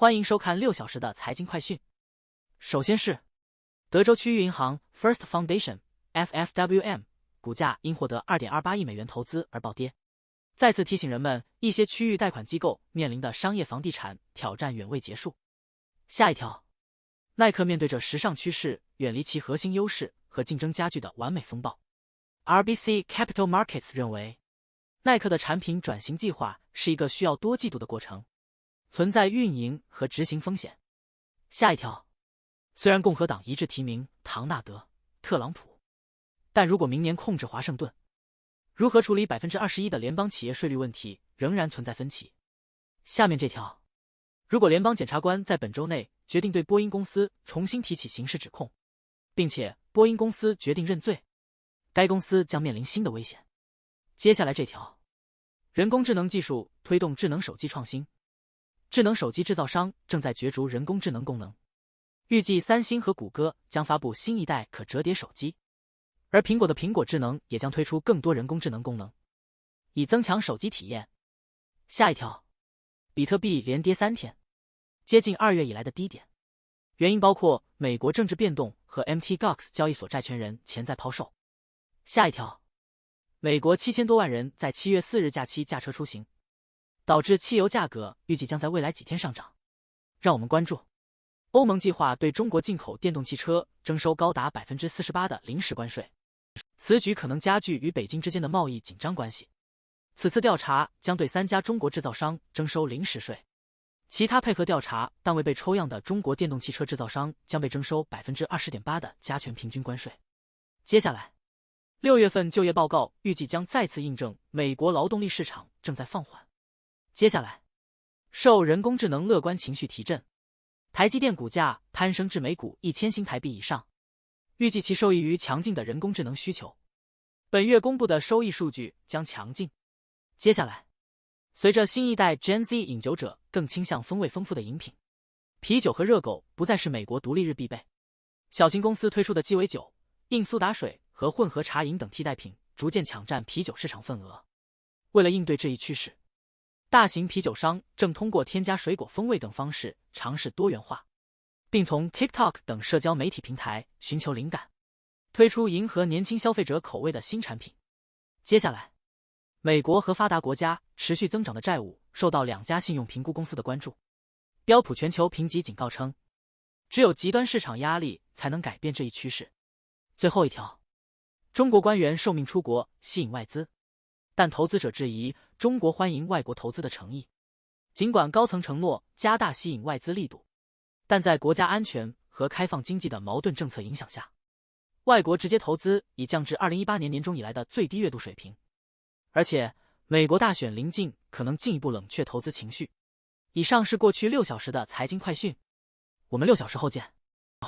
欢迎收看6小时的财经快讯。首先是德州区域银行 First Foundation（FFWM） 股价因获得 2.28 亿美元投资而暴跌，再次提醒人们，一些区域贷款机构面临的商业房地产挑战远未结束。下一条，耐克面对着时尚趋势，远离其核心优势和竞争加剧的完美风暴。RBC Capital Markets 认为，耐克的产品转型计划是一个需要多季度的过程，存在运营和执行风险。下一条，虽然共和党一致提名唐纳德·特朗普，但如果明年控制华盛顿，如何处理 21% 的联邦企业税率问题仍然存在分歧。下面这条，如果联邦检察官在本周内决定对波音公司重新提起刑事指控，并且波音公司决定认罪，该公司将面临新的危险。接下来这条，人工智能技术推动智能手机创新，智能手机制造商正在角逐人工智能功能，预计三星和谷歌将发布新一代可折叠手机，而苹果的苹果智能也将推出更多人工智能功能，以增强手机体验。下一条，比特币连跌3天，接近2月以来的低点，原因包括美国政治变动和 Mt. Gox 交易所债权人潜在抛售。下一条，美国7000多万人在7月4日假期驾车出行，导致汽油价格预计将在未来几天上涨。让我们关注欧盟计划对中国进口电动汽车征收高达 48% 的临时关税，此举可能加剧与北京之间的贸易紧张关系。此次调查将对3家中国制造商征收临时税，其他配合调查但未被抽样的中国电动汽车制造商将被征收 20.8% 的加权平均关税。接下来，6月份就业报告预计将再次印证美国劳动力市场正在放缓。接下来，受人工智能乐观情绪提振，台积电股价攀升至每股1000新台币以上，预计其受益于强劲的人工智能需求。本月公布的收益数据将强劲。接下来，随着新一代 Gen Z 饮酒者更倾向风味丰富的饮品，啤酒和热狗不再是美国独立日必备。小型公司推出的鸡尾酒、硬苏打水和混合茶饮等替代品逐渐抢占啤酒市场份额。为了应对这一趋势，大型啤酒商正通过添加水果风味等方式尝试多元化，并从 TikTok 等社交媒体平台寻求灵感，推出迎合年轻消费者口味的新产品。接下来，美国和发达国家持续增长的债务受到2家信用评估公司的关注。标普全球评级警告称，只有极端市场压力才能改变这一趋势。最后一条，中国官员受命出国吸引外资，但投资者质疑中国欢迎外国投资的诚意。尽管高层承诺加大吸引外资力度，但在国家安全和开放经济的矛盾政策影响下，外国直接投资已降至2018年年中以来的最低月度水平。而且，美国大选临近可能进一步冷却投资情绪。以上是过去6小时的财经快讯，我们6小时后见。